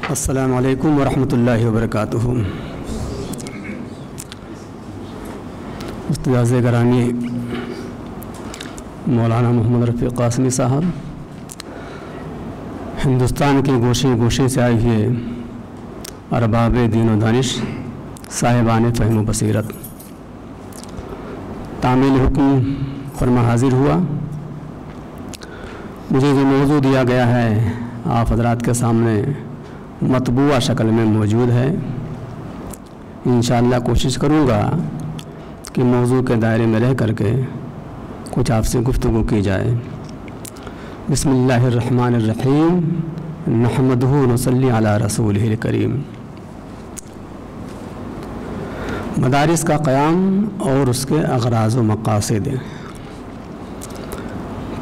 السلام علیکم ورحمۃ اللہ وبرکاتہ۔ استاذ گرامی مولانا محمد رفیع قاسمی صاحب، ہندوستان کے گوشے گوشے سے آئے ہوئے ارباب دین و دانش، صاحبان فہم و بصیرت، تعمیل حکم فرما حاضر ہوا۔ مجھے جو موضوع دیا گیا ہے آپ حضرات کے سامنے مطبوعہ شکل میں موجود ہے۔ انشاءاللہ کوشش کروں گا کہ موضوع کے دائرے میں رہ کر کے کچھ آپ سے گفتگو کی جائے۔ بسم اللہ الرحمن الرحیم، نحمدہ ونصلی علی رسولہ الکریم۔ مدارس کا قیام اور اس کے اغراض و مقاصد۔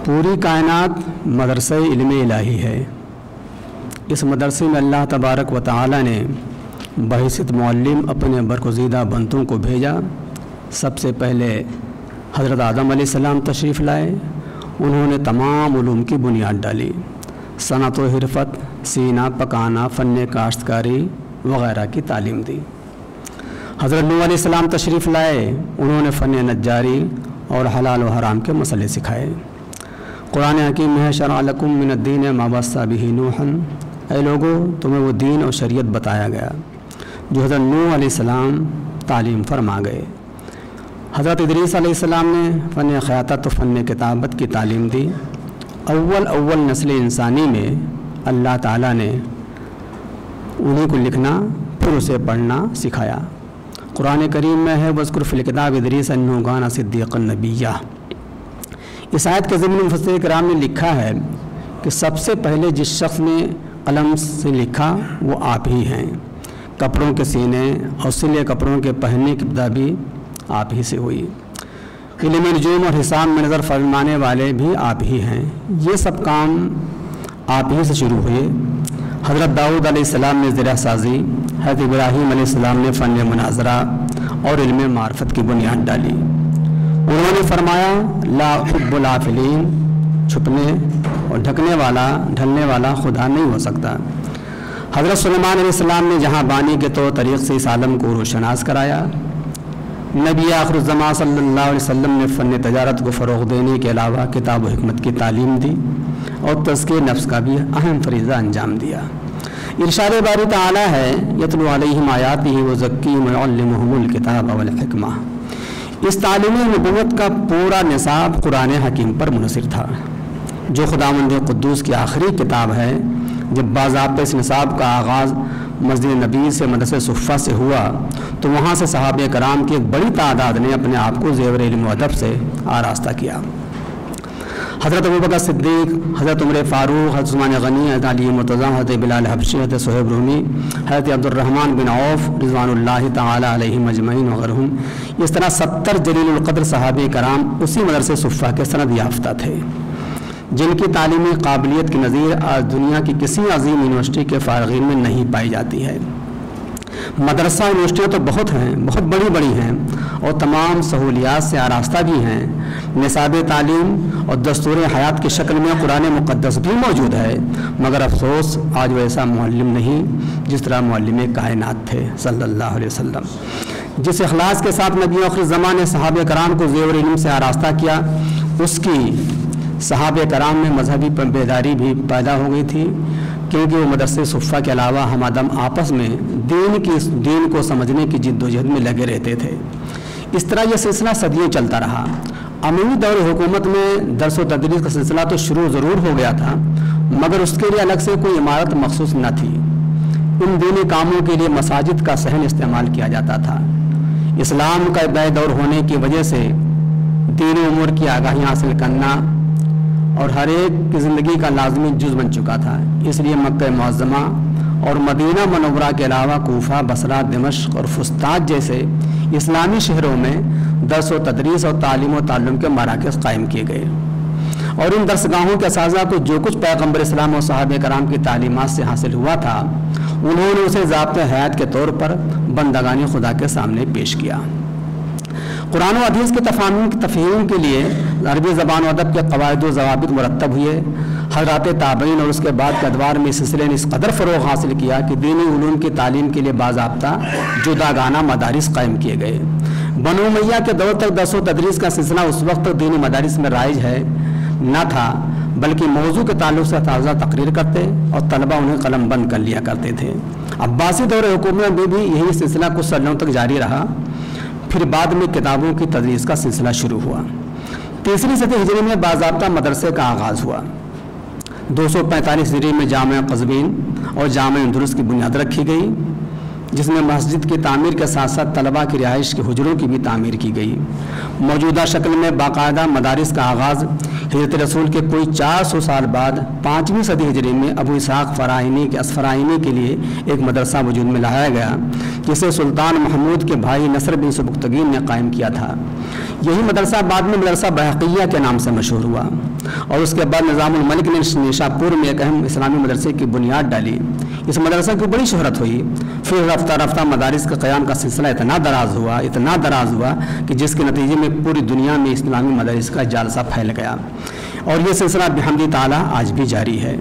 پوری کائنات مدرسہ علم الہی ہے۔ اس مدرسے میں اللہ تبارک و تعالی نے بحیثیت معلم اپنے برگزیدہ بندوں کو بھیجا۔ سب سے پہلے حضرت آدم علیہ السلام تشریف لائے۔ انہوں نے تمام علوم کی بنیاد ڈالی، صنعت و حرفت، سینا پکانا، فن کاشتکاری وغیرہ کی تعلیم دی۔ حضرت نوح علیہ السلام تشریف لائے۔ انہوں نے فن نجاری اور حلال و حرام کے مسئلے سکھائے۔ قرآن حکیم میں شرع لکم من الدین ما وصی بہ نوحا، اے لوگو تمہیں وہ دین اور شریعت بتایا گیا جو حضرت نوح علیہ السلام تعلیم فرما گئے۔ حضرت ادریس علیہ السلام نے فن خیاطت و فن کتابت کی تعلیم دی۔ اول نسل انسانی میں اللہ تعالیٰ نے انہیں کو لکھنا پھر اسے پڑھنا سکھایا۔ قرآن کریم میں ہے وَاذْكُرْ فِي الْكِتَابِ إِدْرِيسَ إِنَّهُ كَانَ صِدِّيقًا نَبِيًّا۔ اس آیت کے ضمن مفسرین کرام نے لکھا ہے کہ سب سے پہلے جس شخص نے قلم سے لکھا وہ آپ ہی ہیں۔ کپڑوں کے سینے اور سلے کپڑوں کے پہننے کی ابتدا بھی آپ ہی سے ہوئی۔ علم نجوم اور حساب میں نظر فرمانے والے بھی آپ ہی ہیں۔ یہ سب کام آپ ہی سے شروع ہوئے۔ حضرت داؤد علیہ السلام نے زرع سازی، حضرت ابراہیم علیہ السلام نے فن مناظرہ اور علم معرفت کی بنیاد ڈالی۔ انہوں نے فرمایا لا احب العافلین، چھپنے اور ڈھکنے والا ڈھلنے والا خدا نہیں ہو سکتا۔ حضرت سلیمان علیہ السلام نے جہاں بانی کے طور طریق سے اس عالم کو روشناس کرایا۔ نبی آخر الزمان صلی اللہ علیہ وسلم نے فن تجارت کو فروغ دینے کے علاوہ کتاب و حکمت کی تعلیم دی اور تزکیہ نفس کا بھی اہم فریضہ انجام دیا۔ ارشاد باری تعالی ہے یتلو علیہم آیاتہ وزکیہم ویعلمہم الکتاب والحکمہ۔ اس تعلیم نبوت کا پورا نصاب قرآن حکیم پر منحصر تھا، جو قدوس کی آخری کتاب ہے۔ جب باضابطہ اس نصاب کا آغاز مسجد نبی سے مدرسہ صفہ سے ہوا تو وہاں سے صحابہ کرام کی ایک بڑی تعداد نے اپنے آپ کو زیور علم و ادب سے آراستہ کیا۔ حضرت ابوبکر صدیق، حضرت عمر فاروق، حضرت عثمان غنی، حضرت علی مرتضیٰ، حضرت بلال حبشی، حضرت صہیب رومی، حضرت عبد الرحمن بن عوف رضوان اللہ تعالی علیہم اجمعین وغیرہم، اس طرح 70 جلیل القدر صحابہ کرام اسی مدرسہ صفہ کے سند یافتہ تھے، جن کی تعلیمی قابلیت کی نظیر آج دنیا کی کسی عظیم یونیورسٹی کے فارغین میں نہیں پائی جاتی ہے۔ مدرسہ یونیورسٹیاں تو بہت ہیں، بہت بڑی بڑی ہیں اور تمام سہولیات سے آراستہ بھی ہیں۔ نصاب تعلیم اور دستور حیات کی شکل میں قرآن مقدس بھی موجود ہے، مگر افسوس آج ویسا معلم نہیں جس طرح معلم کائنات تھے صلی اللہ علیہ وسلم۔ جس اخلاص کے ساتھ نبی آخر الزمان نے صحابہ کرام کو زیور علم سے آراستہ کیا، اس کی صحابہ کرام میں مذہبی بیداری بھی پیدا ہو گئی تھی، کیونکہ وہ مدرسہ صفہ کے علاوہ ہم آدم آپس میں دین کو سمجھنے کی جد و جہد میں لگے رہتے تھے۔ اس طرح یہ سلسلہ صدیوں چلتا رہا۔ عمومی دور حکومت میں درس و تدریس کا سلسلہ تو شروع ضرور ہو گیا تھا، مگر اس کے لیے الگ سے کوئی عمارت مخصوص نہ تھی۔ ان دینی کاموں کے لیے مساجد کا صحن استعمال کیا جاتا تھا۔ اسلام کا ابتدائی دور ہونے کی وجہ سے دینی امور کی آگاہی حاصل کرنا اور ہر ایک کی زندگی کا لازمی جز بن چکا تھا۔ اس لیے مکہ معظمہ اور مدینہ منورہ کے علاوہ کوفہ، بصرہ، دمشق اور فسطاط جیسے اسلامی شہروں میں درس و تدریس اور تعلیم و تعلم کے مراکز قائم کیے گئے، اور ان درسگاہوں کے اساتذہ کو جو کچھ پیغمبر اسلام اور صحابہ کرام کی تعلیمات سے حاصل ہوا تھا، انہوں نے اسے ضابطۂ حیات کے طور پر بندگان خدا کے سامنے پیش کیا۔ قرآن و حدیث کے تفہیم کے لیے عربی زبان و ادب کے قواعد و ضوابط مرتب ہوئے۔ حضرات تابعین اور اس کے بعد کے ادوار میں اس سلسلے نے اس قدر فروغ حاصل کیا کہ دینی علوم کی تعلیم کے لیے باضابطہ جداگانہ مدارس قائم کیے گئے۔ بنو امیہ کے دور تک درس و تدریس کا سلسلہ اس وقت تک دینی مدارس میں رائج نہ تھا، بلکہ موضوع کے تعلق سے تازہ تقریر کرتے اور طلبہ انہیں قلم بند کر لیا کرتے تھے۔ عباسی دور حکومت میں بھی یہی سلسلہ کچھ سالوں تک جاری رہا، پھر بعد میں کتابوں کی تدریس کا سلسلہ شروع ہوا۔ تیسری صدی ہجری میں باضابطہ مدرسے کا آغاز ہوا۔ 245 ہجری میں جامع قزوین اور جامع اندلس کی بنیاد رکھی گئی، جس میں مسجد کی تعمیر کے ساتھ ساتھ طلباء کی رہائش کے حجروں کی بھی تعمیر کی گئی۔ موجودہ شکل میں باقاعدہ مدارس کا آغاز ہجرت رسول کے کوئی 400 سال بعد 5ویں صدی ہجری میں ابو اسحاق اسفرائینی کے لیے ایک مدرسہ وجود میں لایا گیا، جسے سلطان محمود کے بھائی نصر بن سبکتگین نے قائم کیا تھا۔ یہی مدرسہ بعد میں مدرسہ بہقیہ کے نام سے مشہور ہوا، اور اس کے بعد نظام الملک نے نیشاپور میں ایک اہم اسلامی مدرسے کی بنیاد ڈالی۔ اس مدرسہ کی بڑی شہرت ہوئی۔ پھر رفتہ رفتہ مدارس کے قیام کا سلسلہ اتنا دراز ہوا کہ جس کے نتیجے میں پوری دنیا میں اسلامی مدارس کا جالسہ پھیل گیا، اور یہ سلسلہ بحمد تعالیٰ آج بھی جاری ہے۔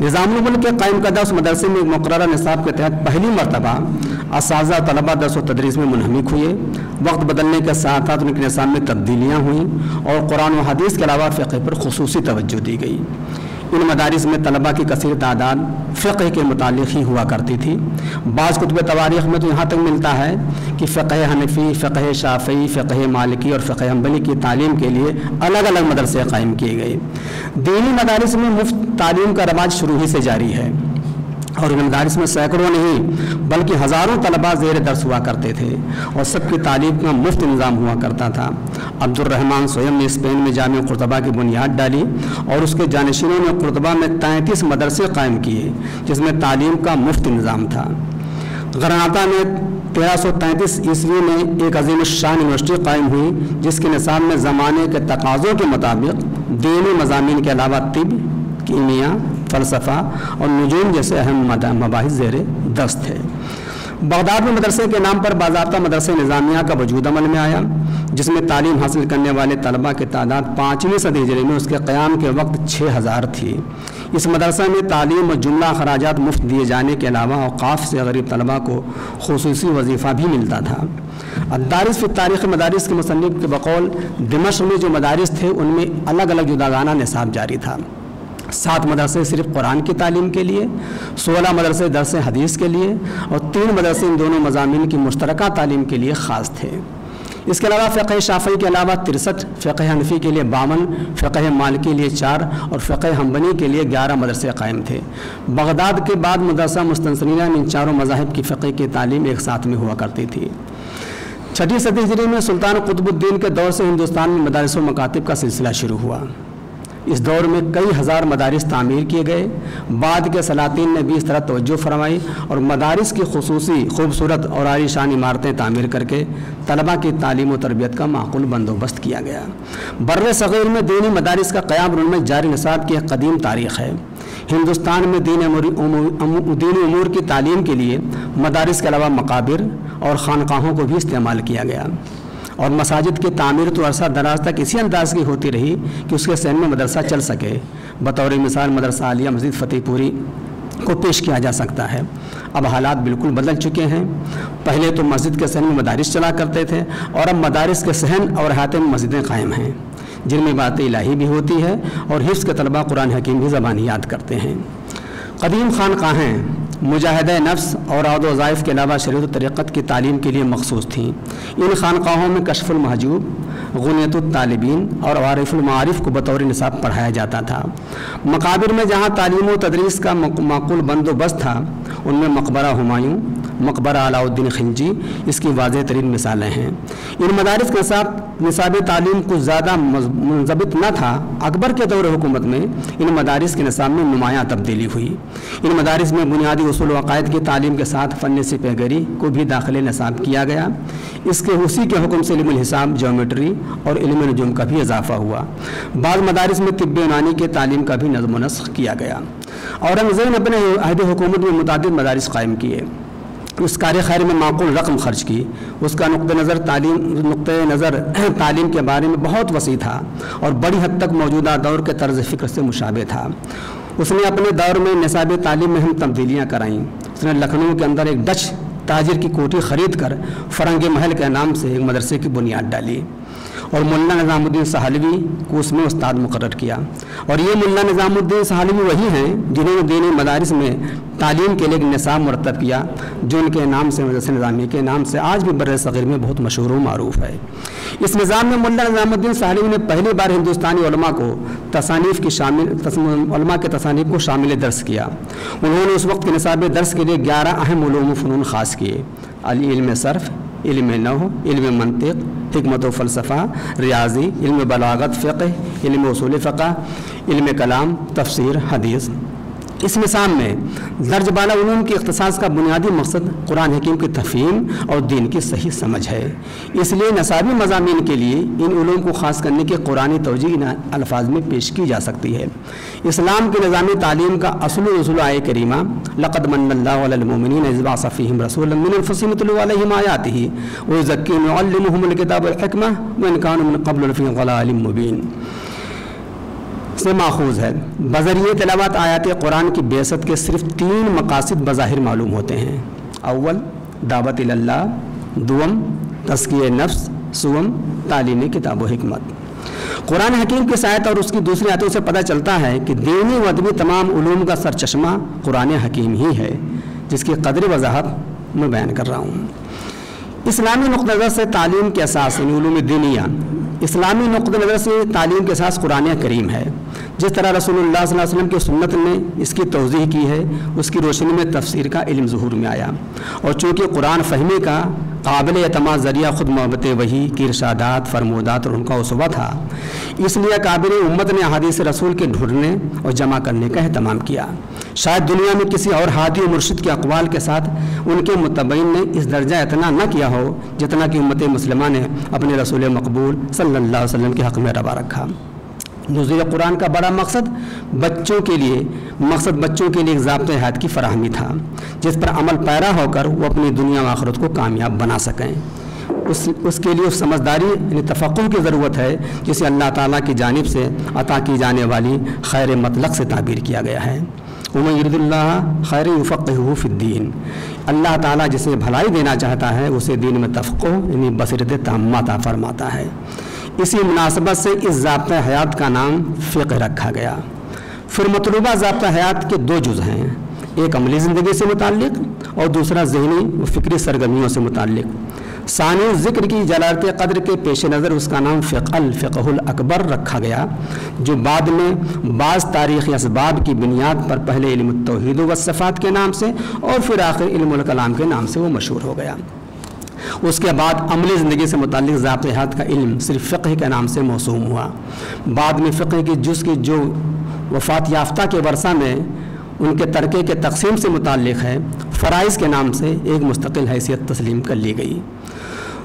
نظام الملک کے قائم کردہ اس مدرسے میں مقررہ نصاب کے تحت پہلی مرتبہ اساتذہ طلبہ درس و تدریس میں منہمک ہوئے۔ وقت بدلنے کے ساتھ ساتھ ان کے نصاب میں تبدیلیاں ہوئیں اور قرآن و حدیث کے علاوہ فقہ پر خصوصی توجہ دی گئی۔ ان مدارس میں طلبہ کی کثیر تعداد فقہ کے متعلق ہی ہوا کرتی تھی۔ بعض کتب تواریخ میں تو یہاں تک ملتا ہے کہ فقہ حنفی، فقہ شافعی، فقہ مالکی اور فقہ حنبلی کی تعلیم کے لیے الگ الگ مدرسے قائم کیے گئے۔ دینی مدارس میں مفت تعلیم کا رواج شروع ہی سے جاری ہے، اور ان مدارس میں سینکڑوں نہیں بلکہ ہزاروں طلباء زیر درس ہوا کرتے تھے، اور سب کی تعلیم کا مفت نظام ہوا کرتا تھا۔ عبد الرحمن سویم نے اسپین میں جامع قرطبہ کی بنیاد ڈالی، اور اس کے جانشینوں نے قرطبہ میں 33 مدرسے قائم کیے، جس میں تعلیم کا مفت نظام تھا۔ غرناطہ میں 1333 عیسوی میں ایک عظیم الشان یونیورسٹی قائم ہوئی، جس کے نصاب میں زمانے کے تقاضوں کے مطابق دینی مضامین کے علاوہ طب، کیمیا، فلسفہ اور نجوم جیسے اہم مباحث زیر دست تھے۔ بغداد میں مدرسے کے نام پر باضابطہ مدرسہ نظامیہ کا وجود عمل میں آیا، جس میں تعلیم حاصل کرنے والے طلباء کی تعداد 5ویں صدی ہجری میں اس کے قیام کے وقت 6000 تھی۔ اس مدرسہ میں تعلیم اور جملہ اخراجات مفت دیے جانے کے علاوہ اوقاف سے غریب طلباء کو خصوصی وظیفہ بھی ملتا تھا۔ الدارس فی تاریخ مدارس کے مصنف کے بقول دمشق میں جو مدارس تھے ان میں الگ الگ جداگانہ نصاب جاری تھا۔ 7 مدرسے صرف قرآن کی تعلیم کے لیے، 16 مدرسے درس حدیث کے لیے، اور 3 مدرسے ان دونوں مضامین کی مشترکہ تعلیم کے لیے خاص تھے۔ اس کے علاوہ فقہ شافعی کے علاوہ 63، فقہ حنفی کے لیے 52، فقہ مالکی کے لیے 4 اور فقہ حنبلی کے لیے 11 مدرسے قائم تھے۔ بغداد کے بعد مدرسہ مستنصرینہ میں ان چاروں مذاہب کی فقہ کی تعلیم ایک ساتھ میں ہوا کرتی تھی۔ 6ویں صدی ہجری میں سلطان قطب الدین کے دور سے ہندوستان میں مدارس و مکاتب کا سلسلہ شروع ہوا۔ اس دور میں کئی ہزار مدارس تعمیر کیے گئے۔ بعد کے سلاطین نے بھی اس طرح توجہ فرمائی اور مدارس کی خصوصی خوبصورت اور عالیشان عمارتیں تعمیر کر کے طلباء کی تعلیم و تربیت کا معقول بندوبست کیا گیا۔ بر صغیر میں دینی مدارس کا قیام ان میں جاری نصاب کی ایک قدیم تاریخ ہے۔ ہندوستان میں دینی امور کی تعلیم کے لیے مدارس کے علاوہ مقابر اور خانقاہوں کو بھی استعمال کیا گیا، اور مساجد کی تعمیر تو عرصہ دراز تک اسی انداز کی ہوتی رہی کہ اس کے سین میں مدرسہ چل سکے۔ بطور مثال مدرسہ عالیہ مسجد فتح پوری کو پیش کیا جا سکتا ہے۔ اب حالات بالکل بدل چکے ہیں۔ پہلے تو مسجد کے سین میں مدارس چلا کرتے تھے، اور اب مدارس کے صحن اور احاطے میں مسجدیں قائم ہیں، جن میں بات الہی بھی ہوتی ہے اور حفظ کے طلباء قرآن حکیم بھی زبانی یاد کرتے ہیں۔ قدیم خانقاہیں مجاہدہ نفس اور عود و وظائف کے علاوہ شریعت و طریقت کی تعلیم کے لیے مخصوص تھیں۔ ان خانقاہوں میں کشف المحجوب، غنیت الطالبین اور عارف المعارف کو بطور نصاب پڑھایا جاتا تھا۔ مقابر میں جہاں تعلیم و تدریس کا معقول بندوبست تھا، ان میں مقبرہ ہمایوں، مقبرہ علاء الدین خلجی اس کی واضح ترین مثالیں ہیں۔ ان مدارس کے نصاب تعلیم کچھ زیادہ منضبط نہ تھا۔ اکبر کے دور حکومت میں ان مدارس کے نصاب میں نمایاں تبدیلی ہوئی۔ ان مدارس میں بنیادی اصول و عقائد کی تعلیم کے ساتھ فن سپہ گری کو بھی داخل نصاب کیا گیا۔ اسی کے حکم سے علم الحساب، جیومیٹری اور علم نجوم کا بھی اضافہ ہوا۔ بعض مدارس میں طب یونانی کی تعلیم کا بھی نظم و نسق کیا گیا۔ اورنگزیب نے اپنے عہد حکومت میں متعدد مدارس قائم کیے۔ اس کار خیر میں معقول رقم خرچ کی. اس کا نقطۂ نظر تعلیم کے بارے میں بہت وسیع تھا اور بڑی حد تک موجودہ دور کے طرز فکر سے مشابہ تھا. اس نے اپنے دور میں نصاب تعلیم میں اہم تبدیلیاں کرائیں. اس نے لکھنؤ کے اندر ایک ڈچ تاجر کی کوٹھی خرید کر فرنگ محل کے نام سے ایک مدرسے کی بنیاد ڈالی اور ملا نظام الدین سہلوی کو اس میں استاد مقرر کیا. اور یہ ملا نظام الدین سہلوی وہی ہیں جنہوں نے دینی مدارس میں تعلیم کے لیے ایک نصاب مرتب کیا جو ان کے نام سے مدرسہ نظامیہ کے نام سے آج بھی بر صغیر میں بہت مشہور و معروف ہے. اس نظام میں ملا نظام الدین سہلوی نے پہلی بار ہندوستانی علماء کو علماء کے تصانیف کو شامل درس کیا. انہوں نے اس وقت کے نصاب درس کے لیے 11 اہم علوم و فنون خاص کیے: علم صرف، علم نحو، علم منطق، حکمت و فلسفہ، ریاضی، علم بلاغت، فقہ، علم اصول فقہ، علم کلام، تفسیر، حدیث. اس نظام میں درج بالا علوم کے اختصاص کا بنیادی مقصد قرآن حکیم کی تفہیم اور دین کی صحیح سمجھ ہے. اس لیے نصابی مضامین کے لیے ان علوم کو خاص کرنے کی قرآنی توجیہ ان الفاظ میں پیش کی جا سکتی ہے. اسلام کے نظامی تعلیم کا اصول آئے کریمہ لقد من اللہ علی المؤمنین اذ بعث فیہم رسولا من انفسہم یتلو علیہم آیاتہ ویزکیہم ویعلمہم الکتاب والحکمہ وان کانوا من قبل لفی ضلال مبین سے ماخوذ ہے. بذریعہ تلاوت آیات قرآن کی بعثت کے صرف 3 مقاصد بظاہر معلوم ہوتے ہیں: اول دعوت اللہ، دوم تزکیہ نفس، سوم تعلیم کتاب و حکمت. قرآن حکیم کی آیت اور اس کی دوسری آیتوں سے پتہ چلتا ہے کہ دینی و ادبی تمام علوم کا سرچشمہ قرآن حکیم ہی ہے جس کی قدر وضاحت میں بیان کر رہا ہوں. اسلامی نقطہ نظر سے تعلیم کے اساس علوم دینیہ اسلامی نقطہ نظر سے تعلیم کے اساس قرآن کریم ہے. جس طرح رسول اللہ صلی اللہ علیہ وسلم کی سنت نے اس کی توضیح کی ہے، اس کی روشنی میں تفسیر کا علم ظہور میں آیا. اور چونکہ قرآن فہمی کا قابل اعتماد ذریعہ خود محبت وحی کی ارشادات، فرمودات اور ان کا اسوہ تھا، اس لیے قابل امت نے احادیث رسول کے ڈھونڈنے اور جمع کرنے کا اہتمام کیا. شاید دنیا میں کسی اور ہادی و مرشد کے اقوال کے ساتھ ان کے متبعین نے اس درجہ اتنا نہ کیا ہو جتنا کہ امت مسلمہ نے اپنے رسول مقبول صلی اللہ علیہ وسلم کے حق میں روا رکھا. نزول قرآن کا بڑا مقصد بچوں کے لیے ایک ضابطۂ حیات کی فراہمی تھا جس پر عمل پیرا ہو کر وہ اپنی دنیا و آخرت کو کامیاب بنا سکیں. اس کے لیے سمجھداری یعنی تفقہ کی ضرورت ہے جسے اللہ تعالیٰ کی جانب سے عطا کی جانے والی خیر مطلق سے تعبیر کیا گیا ہے. وَمَن يُرِدِ اللَّهَ خَيْرًا يُفَقِّهْهُ فِي الدِّينِ. اللہ تعالیٰ جسے بھلائی دینا چاہتا ہے اسے دین میں تفقہ یعنی بصیرت تامہ عطا فرماتا ہے. اسی مناسبت سے اس ضابطۂ حیات کا نام فقہ رکھا گیا. پھر مطلوبہ ضابطۂ حیات کے 2 جز ہیں، ایک عملی زندگی سے متعلق اور دوسرا ذہنی و فکری سرگرمیوں سے متعلق. ثانی ذکر کی جلالت قدر کے پیش نظر اس کا نام الفقہ الاکبر رکھا گیا، جو بعد میں بعض تاریخی اسباب کی بنیاد پر پہلے علم التوحید والصفات کے نام سے اور پھر آخر علم الکلام کے نام سے وہ مشہور ہو گیا. اس کے بعد عملی زندگی سے متعلق ضابطۂ حیات کا علم صرف فقہ کے نام سے موسوم ہوا. بعد میں فقہ کی جز کی جو وفات یافتہ کے ورثہ میں ان کے ترکے کے تقسیم سے متعلق ہے، فرائض کے نام سے ایک مستقل حیثیت تسلیم کر لی گئی.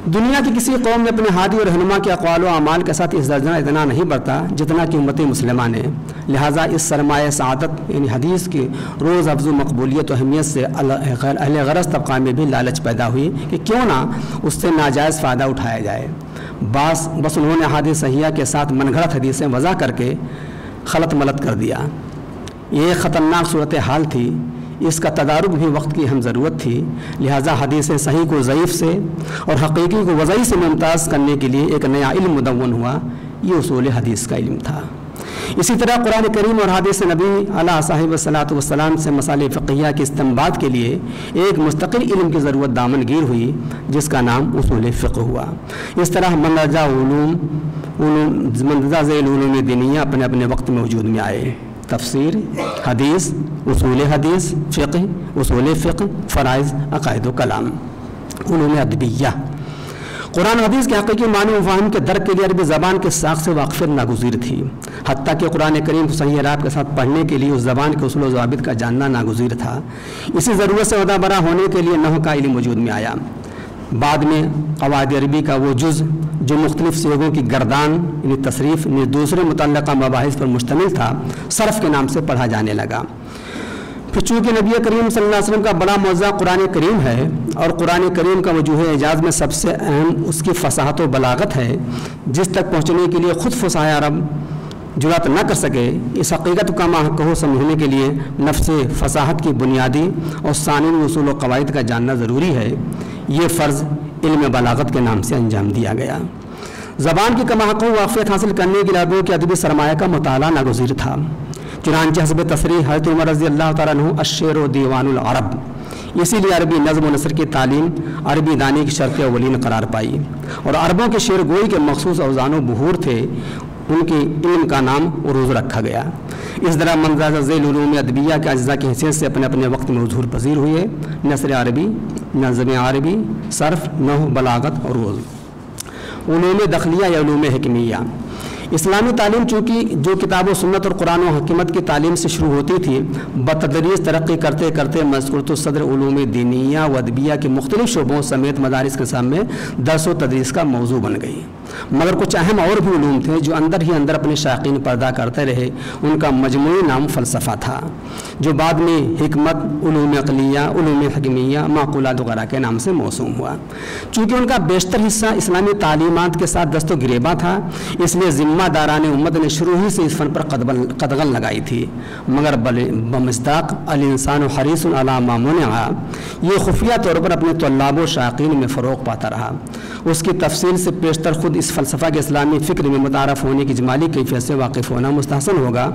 دنیا کی کسی قوم نے اپنے ہادی اور رہنما کے اقوال و اعمال کے ساتھ اس درجہ اتنا نہیں برتا جتنا کہ امت مسلمہ نے. لہٰذا اس سرمایہ سعادت یعنی حدیث کی روز افزو مقبولیت و اہمیت سے اہل غرض طبقہ میں بھی لالچ پیدا ہوئی کہ کیوں نہ اس سے ناجائز فائدہ اٹھایا جائے. بس انہوں نے احادیث صحیحہ کے ساتھ من گھڑت حدیثیں وضع کر کے خلط ملط کر دیا. یہ ایک خطرناک صورتحال تھی، اس کا تدارک بھی وقت کی اہم ضرورت تھی. لہٰذا حدیث صحیح کو ضعیف سے اور حقیقی کو وضعی سے ممتاز کرنے کے لیے ایک نیا علم مدون ہوا، یہ اصول حدیث کا علم تھا. اسی طرح قرآن کریم اور حدیث نبی علیہ صاحب الصلاۃ والسلام سے مسائل فقہیہ کے استنباط کے لیے ایک مستقل علم کی ضرورت دامن گیر ہوئی جس کا نام اصول فقہ ہوا. اس طرح مندرجہ ذیل علوم دینیہ اپنے اپنے وقت میں وجود میں آئے: تفسیر، حدیث، اصول حدیث، فقہ، اصول فقہ، فرائض، عقائد و کلام. علوم ادبیہ قرآن حدیث کے حقیقی معنی و فہم کے درک کے لیے عربی زبان کے ساخت سے واقفیت ناگزیر تھی، حتیٰ کہ قرآن کریم کو صحیح اعراب کے ساتھ پڑھنے کے لیے اس زبان کے اصول و ضوابط کا جاننا ناگزیر تھا. اسی ضرورت سے عہدہ برا ہونے کے لیے نحو کا علم وجود میں آیا. بعد میں قواعد عربی کا وہ جز جو مختلف صیغوں کی گردان یعنی تصریف دوسرے متعلقہ مباحث پر مشتمل تھا، صرف کے نام سے پڑھا جانے لگا. پھر چونکہ نبی کریم صلی اللہ علیہ وسلم کا بڑا معجزہ قرآن کریم ہے اور قرآن کریم کا وجوہ اعجاز میں سب سے اہم اس کی فصاحت و بلاغت ہے، جس تک پہنچنے کے لیے خود فصاحہ عرب جرات نہ کر سکے، اس حقیقت کا ماحقہ سمجھنے کے لیے نفس فصاحت کی بنیادی اور ثانوی اصول و قواعد کا جاننا ضروری ہے۔ یہ فرض علم بلاغت کے نام سے انجام دیا گیا۔ زبان کی کماحقہ واقفیت حاصل کرنے کے لیے عربوں کے ادبی سرمایہ کا مطالعہ ناگزیر تھا، چنانچہ حسب تصریح حضرت عمر رضی اللہ تعالیٰ عنہ الشعر و دیوان العرب، اسی لیے عربی نظم و نثر کی تعلیم عربی دانی کی شرط اولین قرار پائی، اور عربوں کے شعر گوئی کے مخصوص اوزان و بحور تھے، ان کی علم کا نام عروض رکھا گیا۔ اس طرح مندرجہ ذیل علوم ادبیہ کے اجزاء کی حیثیت سے اپنے اپنے وقت میں ظہور پذیر ہوئے، نثر عربی، نظم عربی، صرف، نحو، بلاغت اور عروض۔ علوم داخلیہ یا علوم حکمیہ، اسلامی تعلیم چونکہ جو کتاب و سنت اور قرآن و حکمت کی تعلیم سے شروع ہوتی تھی، بتدریج ترقی کرتے کرتے مذکورۃ الصدر علوم دینیہ و ادبیہ کے مختلف شعبوں سمیت مدارس کے سامنے درس و تدریس کا موضوع بن گئی۔ مگر کچھ اہم اور بھی علوم تھے جو اندر ہی اندر اپنے شائقین پردہ کرتے رہے، ان کا مجموعی نام فلسفہ تھا، جو بعد میں حکمت، علوم عقلیہ، علوم حکمیہ، معقولات وغیرہ کے نام سے موسوم ہوا۔ چونکہ ان کا بیشتر حصہ اسلامی تعلیمات کے ساتھ دست و گریباں تھا، اس لیے ذمہ داران امت نے شروع ہی سے اس فن پر قدغن لگائی تھی، مگر بمصداق الانسان حریص علی ما منع، یہ خفیہ طور پر اپنے طلاب و شائقین میں فروغ پاتا رہا۔ اس کی تفصیل سے پیشتر خود اس فلسفہ کے اسلامی فکر میں متعارف ہونے کی جمالی کیفیت سے واقف ہونا مستحسن ہوگا۔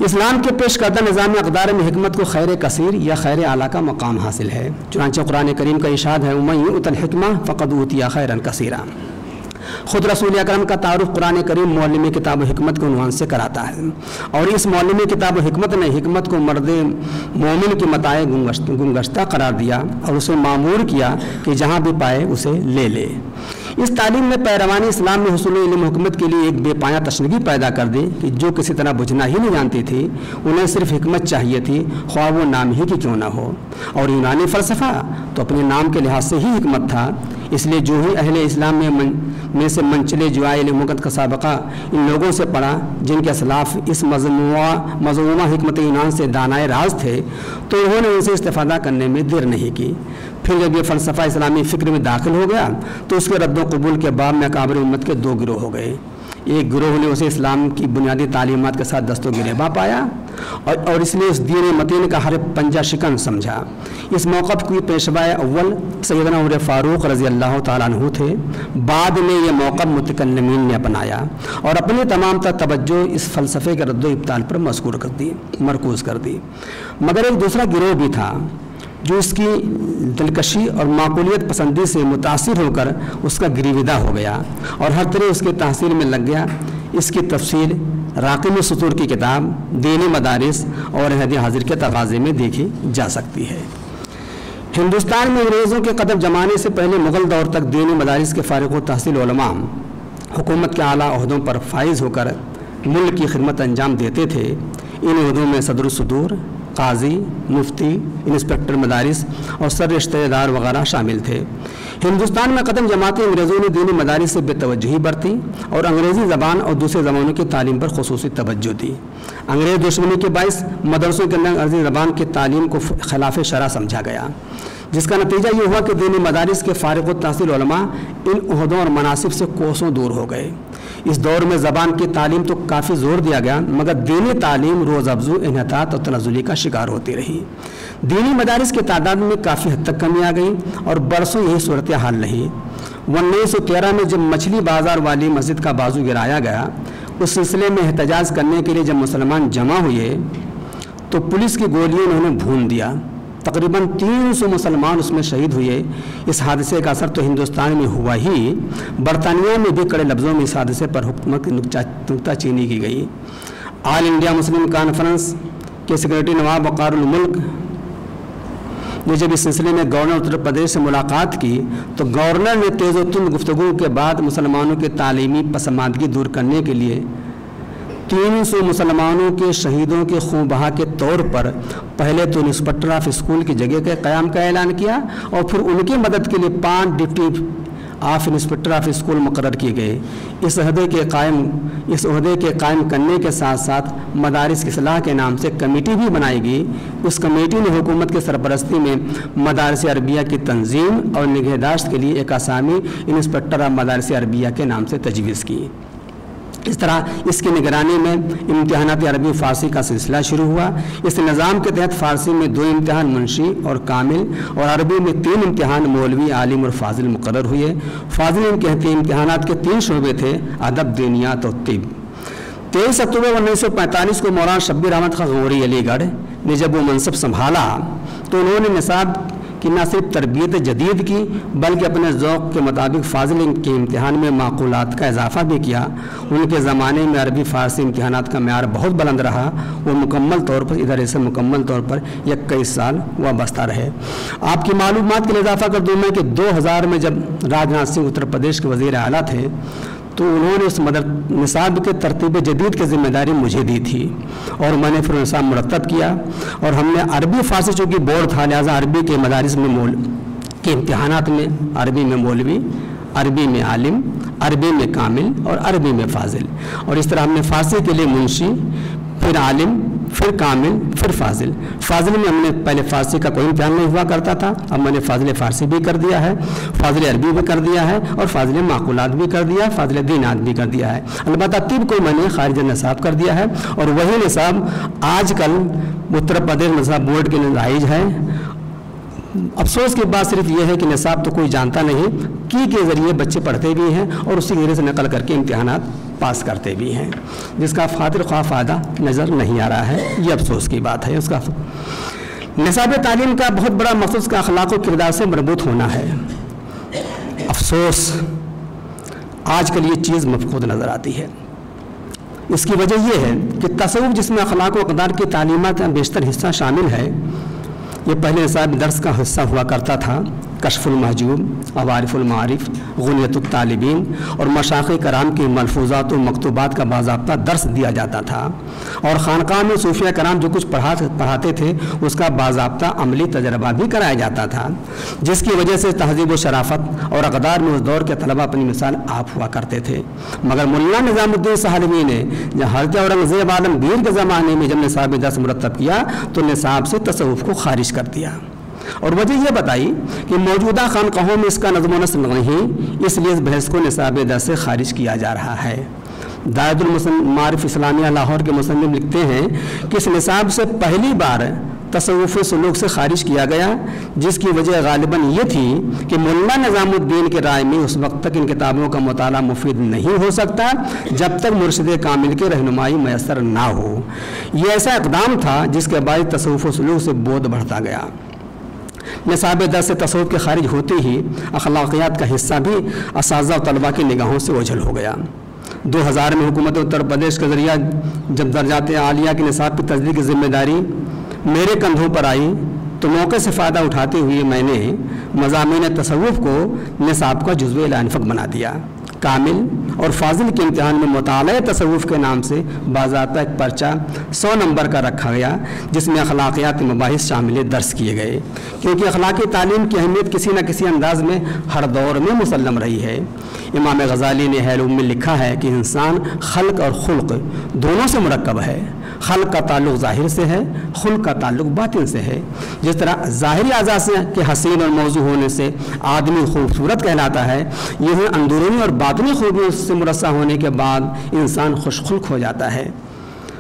اسلام کے پیش کردہ نظام اقدار میں حکمت کو خیر کثیر یا خیر اعلیٰ کا مقام حاصل ہے، چنانچہ قرآن کریم کا ارشاد ہے وَمَن یُؤْتَ الْحِکْمَةَ فَقَدْ أُوتِیَ خَیْرًا کثیرًا۔ خود رسول اکرم کا تعارف قرآن کریم معلم کتاب و حکمت کے عنوان سے کراتا ہے، اور اس معلم کتاب و حکمت نے حکمت کو مرد مومن کی متاع گمگشتہ قرار دیا اور اسے مامور کیا کہ جہاں بھی پائے اسے لے لے۔ اس تعلیم نے پیروان اسلام میں حصول علم حکمت کے لیے ایک بے پایہ تشنگی پیدا کر دی کہ جو کسی طرح بجھنا ہی نہیں جانتی تھی، انہیں صرف حکمت چاہیے تھی، خواہ وہ نام ہی کی کیوں نہ ہو، اور یونانی فلسفہ تو اپنے نام کے لحاظ سے ہی حکمت تھا۔ اس لیے جو ہی اہل اسلام میں سے منچلے جوائے علم حکمت کا سابقہ ان لوگوں سے پڑھا جن کے اسلاف اس مضمومہ حکمت یونان سے دانائے راز تھے، تو انہوں نے ان سے استفادہ کرنے میں دیر نہیں کی۔ پھر جب یہ فلسفہ اسلامی فکر میں داخل ہو گیا تو اس کے رد و قبول کے باب میں اکابر امت کے دو گروہ ہو گئے۔ ایک گروہ نے اسے اسلام کی بنیادی تعلیمات کے ساتھ دست و گریباں پایا اور اس لیے اس دین متین کا ہر پنجہ شکن سمجھا۔ اس موقف کی پیشوا اول سیدنا عمر فاروق رضی اللہ تعالیٰ عنہ تھے۔ بعد میں یہ موقف متکلمین نے اپنایا اور اپنی تمام تر توجہ اس فلسفے کے رد و ابطال پر مرکوز کر دی۔ مگر ایک دوسرا گروہ بھی تھا جو اس کی دلکشی اور معقولیت پسندی سے متاثر ہو کر اس کا گریویدہ ہو گیا اور ہر طرح اس کے تحصیل میں لگ گیا۔ اس کی تفصیل راقم سطور کی کتاب دینی مدارس اور عہد حاضر کے تقاضے میں دیکھی جا سکتی ہے۔ ہندوستان میں انگریزوں کے قدم جمانے سے پہلے مغل دور تک دینی مدارس کے فارغ و تحصیل علماء حکومت کے اعلیٰ عہدوں پر فائز ہو کر ملک کی خدمت انجام دیتے تھے۔ ان عہدوں میں صدر الصدور، قاضی، مفتی، انسپکٹر مدارس اور سر رشتہ دار وغیرہ شامل تھے۔ ہندوستان میں قدم جماتے انگریزوں نے دینی مدارس سے بے توجہی برتی اور انگریزی زبان اور دوسرے زبانوں کی تعلیم پر خصوصی توجہ دی۔ انگریز دشمنی کے باعث مدرسوں کے اندر انگریزی زبان کی تعلیم کو خلاف شرع سمجھا گیا، جس کا نتیجہ یہ ہوا کہ دینی مدارس کے فارغ التحصیل علماء ان عہدوں اور مناصب سے کوسوں دور ہو گئے۔ اس دور میں زبان کی تعلیم تو کافی زور دیا گیا، مگر دینی تعلیم روز افزوں انحطاط اور تنزلی کا شکار ہوتی رہی۔ دینی مدارس کی تعداد میں کافی حد تک کمی آ گئی اور برسوں یہی صورتحال رہی۔ 1913 میں جب مچھلی بازار والی مسجد کا بازو گرایا گیا، اس سلسلے میں احتجاج کرنے کے لیے جب مسلمان جمع ہوئے تو پولیس کی گولیوں نے انہیں بھون دیا۔ تقریباً 300 مسلمان اس میں شہید ہوئے۔ اس حادثے کا اثر تو ہندوستان میں ہوا ہی، برطانیہ میں بھی کڑے لفظوں میں اس حادثے پر حکومت کی نکتہ چینی کی گئی۔ آل انڈیا مسلم کانفرنس کے سیکرٹری نواب وقار الملک نے جب اس سلسلے میں گورنر اتر پردیش سے ملاقات کی تو گورنر نے تیز و تند گفتگو کے بعد مسلمانوں کے تعلیمی پسماندگی دور کرنے کے لیے 300 مسلمانوں کے شہیدوں کے خون بہا کے طور پر پہلے تو انسپکٹر آف اسکول کی جگہ کے قیام کا اعلان کیا اور پھر ان کی مدد کے لیے 5 ڈپٹی آپ انسپکٹر آف اسکول مقرر کیے گئے۔ اس عہدے کے قائم کرنے کے ساتھ ساتھ مدارس کی اصلاح کے نام سے کمیٹی بھی بنائی گئی۔ اس کمیٹی نے حکومت کی سرپرستی میں مدارس عربیہ کی تنظیم اور نگہداشت کے لیے ایک اسامی انسپکٹر آف مدارس عربیہ کے نام سے تجویز کی۔ اس طرح اس کی نگرانی میں امتحانات عربی فارسی کا سلسلہ شروع ہوا۔ اس نظام کے تحت فارسی میں 2 امتحان منشی اور کامل اور عربی میں 3 امتحان مولوی، عالم اور فاضل مقرر ہوئے۔ فاضل امتحانات کے 3 شعبے تھے: ادب، دینیات اور طب۔ 23 اکتوبر 1945 کو مولانا شبیر احمد خان غوری علی گڑھ نے جب وہ منصب سنبھالا تو انہوں نے نصاب کی نہ صرف تربیت جدید کی بلکہ اپنے ذوق کے مطابق فاضل کے امتحان میں معقولات کا اضافہ بھی کیا۔ ان کے زمانے میں عربی فارسی امتحانات کا معیار بہت بلند رہا۔ وہ مکمل طور پر ادارے سے مکمل طور پر 21 سال وابستہ رہے۔ آپ کی معلومات کے لیے اضافہ کر دوں میں کہ 2000 میں جب راج ناتھ سنگھ اتر پردیش کے وزیر اعلیٰ تھے تو انہوں نے اس نصاب کے ترتیب جدید کی ذمہ داری مجھے دی تھی اور میں نے پھر نصاب مرتب کیا، اور ہم نے عربی فارسی چونکہ بورڈ تھا لہٰذا عربی کے مدارس میں کے امتحانات میں عربی میں مولوی، عربی میں عالم، عربی میں کامل اور عربی میں فاضل، اور اس طرح ہم نے فارسی کے لیے منشی، پھر عالم، پھر کامل، پھر فاضل۔ فاضل میں ہم نے پہلے فارسی کا کوئی امتحان نہیں ہوا کرتا تھا، اب میں نے فاضل فارسی بھی کر دیا ہے، فاضل عربی بھی کر دیا ہے اور فاضل معقولات بھی کر دیا ہے، فاضل دینات بھی کر دیا ہے۔ البتہ طب کو میں نے خارج نصاب کر دیا ہے، اور وہی نصاب آج کل اتر پردیش نصاب بورڈ کے لیے رائج ہے۔ افسوس کی بات صرف یہ ہے کہ نصاب تو کوئی جانتا نہیں، کی کے ذریعے بچے پڑھتے بھی ہیں اور اسی ذریعے سے نقل کر کے امتحانات پاس کرتے بھی ہیں، جس کا خاطر خواہ فائدہ نظر نہیں آ رہا ہے۔ یہ افسوس کی بات ہے۔ اس کا نصاب تعلیم کا بہت بڑا مقصد اس کا اخلاق و کردار سے مربوط ہونا ہے۔ افسوس آج کل یہ چیز مفقود نظر آتی ہے۔ اس کی وجہ یہ ہے کہ تصوف جس میں اخلاق و کردار کی تعلیمات کا بیشتر حصہ شامل ہے، یہ پہلے نصاب درس کا حصہ ہوا کرتا تھا۔ کشف المحجوب، عوارف المعارف، غنیت الطالبین اور مشائخ کرام کی ملفوظات و مکتوبات کا باضابطہ درس دیا جاتا تھا، اور خانقاہ میں صوفیہ کرام جو کچھ پڑھاتے تھے اس کا باضابطہ عملی تجربہ بھی کرایا جاتا تھا، جس کی وجہ سے تہذیب و شرافت اور اقدار میں اس دور کے طلبہ اپنی مثال آپ ہوا کرتے تھے۔ مگر مولانا نظام الدین سہلوی نے حضرت اورنگزیب عالمگیر کے زمانے میں جب نصاب درس مرتب کیا تو نصاب سے تصوف کو خارج کر دیا، اور وجہ یہ بتائی کہ موجودہ خانقاہوں میں اس کا نظم و نسق نہیں، اس لیے اس بحث کو نصاب درس سے خارج کیا جا رہا ہے۔ دائرۃ المعارف اسلامیہ لاہور کے مصنف لکھتے ہیں کہ اس نصاب سے پہلی بار تصوف سلوک سے خارج کیا گیا، جس کی وجہ غالباً یہ تھی کہ مولانا نظام الدین کے رائے میں اس وقت تک ان کتابوں کا مطالعہ مفید نہیں ہو سکتا جب تک مرشد کامل کی رہنمائی میسر نہ ہو۔ یہ ایسا اقدام تھا جس کے باعث تصوف سلوک سے بود بڑھتا گیا۔ نصاب درس سے تصوف کے خارج ہوتے ہی اخلاقیات کا حصہ بھی اساتذہ و طلباء کی نگاہوں سے اوجھل ہو گیا۔ 2000 میں حکومت اتر پردیش کے ذریعہ جب درجات عالیہ کے نصاب کی تجدید کی ذمہ داری میرے کندھوں پر آئی تو موقع سے فائدہ اٹھاتے ہوئے میں نے مضامین تصوف کو نصاب کا جزو الانفق بنا دیا۔ کامل اور فاضل کے امتحان میں مطالعہ تصوف کے نام سے باضابطہ ایک پرچہ 100 نمبر کا رکھا گیا، جس میں اخلاقیات مباحث شامل درس کیے گئے، کیونکہ اخلاقی تعلیم کی اہمیت کسی نہ کسی انداز میں ہر دور میں مسلم رہی ہے۔ امام غزالی نے حیل میں لکھا ہے کہ انسان خلق اور خلق دونوں سے مرکب ہے۔ خلق کا تعلق ظاہر سے ہے، خلق کا تعلق باطن سے ہے۔ جس طرح ظاہری اعضاء سے کہ حسین اور موضوع ہونے سے آدمی خوبصورت کہلاتا ہے، یہ اندرونی اور باطنی خوبیوں سے مرصع ہونے کے بعد انسان خوش خلق ہو جاتا ہے۔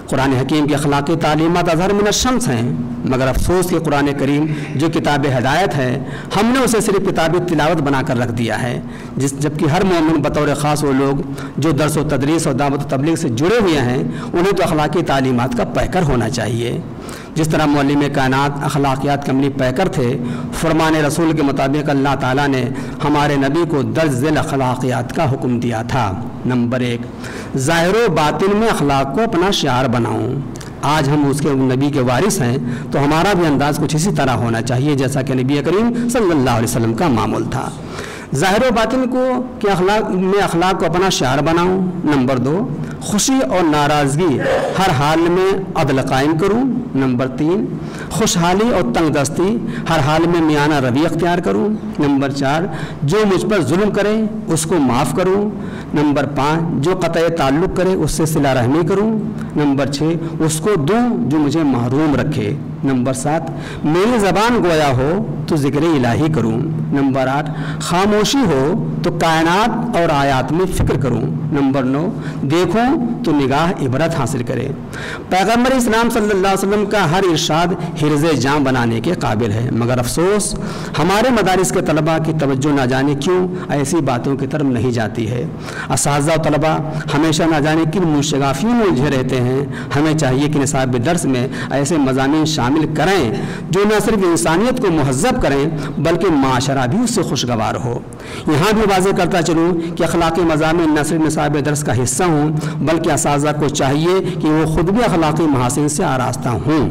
قرآن حکیم کی اخلاقی تعلیمات اظہر من الشمس ہیں، مگر افسوس کہ قرآن کریم جو کتاب ہدایت ہے ہم نے اسے صرف کتاب تلاوت بنا کر رکھ دیا ہے، جبکہ ہر مومن بطور خاص وہ لوگ جو درس و تدریس اور دعوت و تبلیغ سے جڑے ہوئے ہیں انہیں تو اخلاقی تعلیمات کا پیکر ہونا چاہیے۔ جس طرح معلم کائنات اخلاقیات کے عملی پیکر تھے، فرمان رسول کے مطابق اللہ تعالیٰ نے ہمارے نبی کو درج ذیل اخلاقیات کا حکم دیا تھا۔ نمبر 1، ظاہر و باطن میں اخلاق کو اپنا شعار بناؤں۔ آج ہم اس کے نبی کے وارث ہیں تو ہمارا بھی انداز کچھ اسی طرح ہونا چاہیے جیسا کہ نبی کریم صلی اللہ علیہ وسلم کا معمول تھا۔ ظاہر و باطن کو کہ اخلاق کو اپنا شعار بناؤں۔ نمبر 2، خوشی اور ناراضگی ہر حال میں عدل قائم کروں۔ نمبر 3، خوشحالی اور تنگ دستی ہر حال میں میانہ روی اختیار کروں۔ نمبر 4 جو مجھ پر ظلم کرے اس کو معاف کروں۔ نمبر 5 جو قطع تعلق کرے اس سے صلہ رحمی کروں۔ نمبر 6 اس کو دوں جو مجھے محروم رکھے۔ نمبر 7 میری زبان گویا ہو تو ذکر الہی کروں۔ نمبر 8 خاموشی ہو تو کائنات اور آیات میں فکر کروں۔ نمبر 9 دیکھوں تو نگاہ عبرت حاصل کرے۔ پیغمبر اسلام صلی اللہ علیہ وسلم کا ہر ارشاد حرز جاں بنانے کے قابل ہے، مگر افسوس ہمارے مدارس کے طلباء کی توجہ نہ جانے کیوں ایسی باتوں کی طرف نہیں جاتی ہے۔ اساتذہ و طلباء ہمیشہ نہ جانے کن منشغافیوں میں الجھے رہتے ہیں۔ ہمیں چاہیے کہ نصاب درس میں ایسے مضامین شامل کریں جو نہ صرف انسانیت کو مہذب کریں بلکہ معاشرہ بھی اس سے خوشگوار ہو۔ یہاں بھی واضح کرتا چلوں کہ اخلاقی مضامین نہ صرف نصاب درس کا حصہ ہوں بلکہ اساتذہ کو چاہیے کہ وہ خود بھی اخلاقی محاسن سے آراستہ ہوں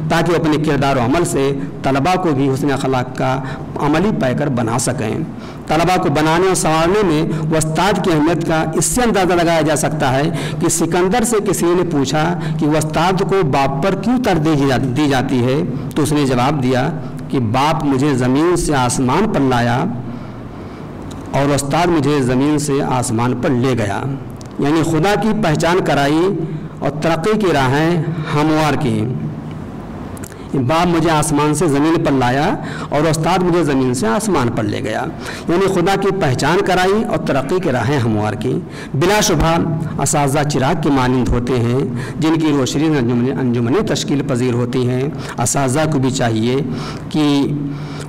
تاکہ وہ اپنے کردار و عمل سے طلباء کو بھی حسن اخلاق کا عملی پیکر بنا سکیں۔ طلباء کو بنانے اور سنوارنے میں استاد کی اہمیت کا اس سے اندازہ لگایا جا سکتا ہے کہ سکندر سے کسی نے پوچھا کہ استاد کو باپ پر کیوں ترجیح دی جاتی ہے تو اس نے جواب دیا کہ باپ مجھے زمین سے آسمان پر لایا اور استاد مجھے زمین سے آسمان پر لے گیا، یعنی خدا کی پہچان کرائی اور ترقی کی راہیں ہموار کی۔ باپ مجھے آسمان سے زمین پر لایا اور استاد مجھے زمین سے آسمان پر لے گیا، یعنی خدا کی پہچان کرائی اور ترقی کی راہیں ہموار کی۔ بلا شبہ اساتذہ چراغ کی مانند ہوتے ہیں جن کی روشنی انجمنیں تشکیل پذیر ہوتی ہیں۔ اساتذہ کو بھی چاہیے کہ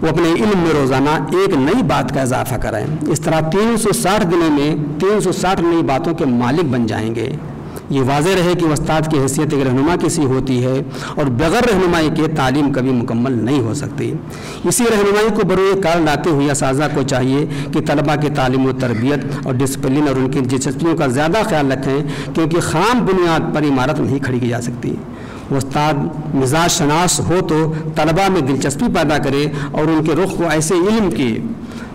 وہ اپنے علم میں روزانہ ایک نئی بات کا اضافہ کریں۔ اس طرح 360 دنوں میں 360 نئی باتوں کے مالک بن جائیں گے۔ یہ واضح رہے کہ استاد کی حیثیت ایک رہنما کیسی ہوتی ہے اور بغیر رہنمائی کے تعلیم کبھی مکمل نہیں ہو سکتی۔ اسی رہنمائی کو بروئے کار لاتے ہوئے اساتذہ کو چاہیے کہ طلباء کی تعلیم و تربیت اور ڈسپلن اور ان کی دلچسپیوں کا زیادہ خیال رکھیں، کیونکہ خام بنیاد پر عمارت نہیں کھڑی کی جا سکتی۔ استاد مزاج شناس ہو تو طلباء میں دلچسپی پیدا کرے اور ان کے رخ کو ایسے علم کی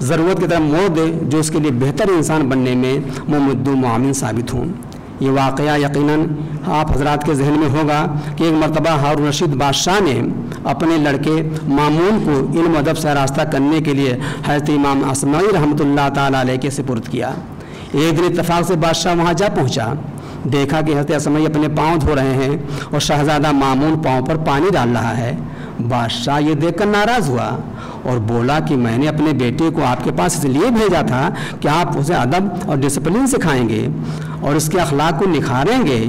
ضرورت کی طرف موڑ دے جو اس کے لیے بہتر انسان بننے میں ممد و معاون ثابت ہوں۔ یہ واقعہ یقیناً آپ حضرات کے ذہن میں ہوگا کہ ایک مرتبہ ہارون رشید بادشاہ نے اپنے لڑکے مامون کو علم و ادب سے آراستہ کرنے کے لیے حضرت امام اصمعی رحمۃ اللہ تعالیٰ علیہ کے سپرد کیا۔ ایک دن اتفاق سے بادشاہ وہاں جا پہنچا، دیکھا کہ حضرت اصمعی اپنے پاؤں دھو رہے ہیں اور شہزادہ مامون پاؤں پر پانی ڈال رہا ہے۔ بادشاہ یہ دیکھ کر ناراض ہوا اور بولا کہ میں نے اپنے بیٹے کو آپ کے پاس اس لیے بھیجا تھا کہ آپ اسے ادب اور ڈسپلن سکھائیں گے اور اس کے اخلاق کو نکھاریں گے۔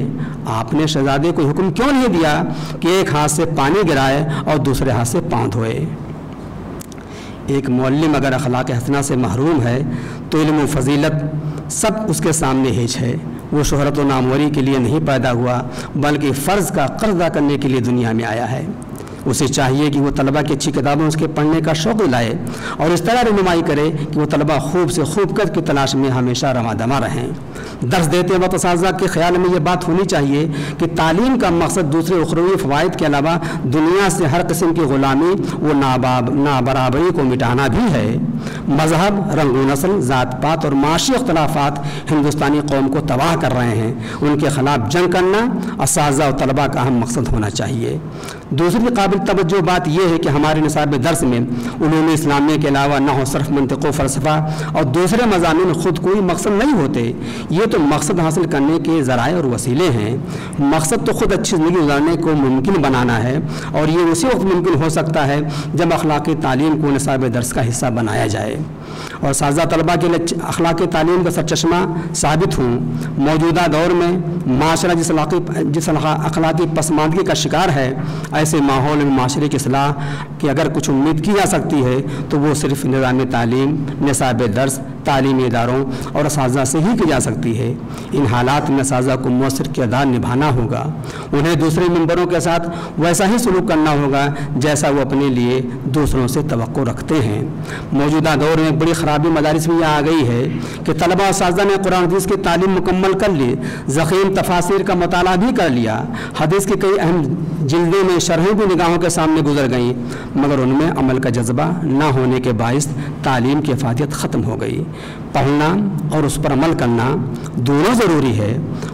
آپ نے شہزادے کو حکم کیوں نہیں دیا کہ ایک ہاتھ سے پانی گرائے اور دوسرے ہاتھ سے پاؤں دھوئے؟ ایک معلم اگر اخلاق حسنہ سے محروم ہے تو علم و فضیلت سب اس کے سامنے ہیچ ہے۔ وہ شہرت و ناموری کے لیے نہیں پیدا ہوا بلکہ فرض کا قرض ادا کرنے کے لیے دنیا میں آیا ہے۔ اسے چاہیے کہ وہ طلباء کی اچھی کتابوں اس کے پڑھنے کا شوق لائے اور اس طرح رہنمائی کرے کہ وہ طلباء خوب سے خوب قدر کی تلاش میں ہمیشہ رواں دواں رہیں۔ درس دیتے وقت اساتذہ کے خیال میں یہ بات ہونی چاہیے کہ تعلیم کا مقصد دوسرے اخروی فوائد کے علاوہ دنیا سے ہر قسم کی غلامی و نابرابری کو مٹانا بھی ہے۔ مذہب، رنگ و نسل، ذات پات اور معاشی اختلافات ہندوستانی قوم کو تباہ کر رہے ہیں، ان کے خلاف جنگ کرنا اساتذہ و طلباء کا اہم مقصد ہونا چاہیے۔ دوسری قابل توجہ بات یہ ہے کہ ہمارے نصاب درس میں علوم اسلامیہ کے علاوہ نحو، صرف، منطق و فلسفہ اور دوسرے مضامین خود کوئی مقصد نہیں ہوتے، یہ تو مقصد حاصل کرنے کے ذرائع اور وسیلے ہیں۔ مقصد تو خود اچھی زندگی گزارنے کو ممکن بنانا ہے اور یہ اسی وقت ممکن ہو سکتا ہے جب اخلاقی تعلیم کو نصاب درس کا حصہ بنایا جائے اور اساتذہ طلباء کے لیے اخلاقی تعلیم کا سرچشمہ ثابت ہوں۔ موجودہ دور میں معاشرہ جس اخلاقی پسماندگی کا شکار ہے، ایسے ماحول میں معاشرے کی اصلاح کی اگر کچھ امید کی جا سکتی ہے تو وہ صرف نظام تعلیم، نصاب درس، تعلیمی اداروں اور اساتذہ سے ہی کی جا سکتی ہے۔ ان حالات میں اساتذہ کو مؤثر کردار نبھانا ہوگا، انہیں دوسرے ممبروں کے ساتھ ویسا ہی سلوک کرنا ہوگا جیسا وہ اپنے لیے دوسروں سے توقع رکھتے ہیں۔ موجودہ دور میں ایک بڑی خرابی مدارس میں یہ آ گئی ہے کہ طلباء و اساتذہ نے قرآن حدیث کی تعلیم مکمل کر لی، ضخیم تفاسیر کا مطالعہ بھی کر لیا، حدیث کی کئی اہم جلدیں میں شرحیں بھی نگاہوں کے سامنے گزر گئیں، مگر ان میں عمل کا جذبہ نہ ہونے کے باعث تعلیم کی افادیت ختم ہو گئی۔ پڑھنا اور اس پر عمل کرنا دونوں ضروری ہے۔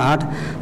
8,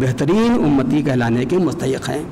بہترین امتی کہلانے کے مستحق ہیں۔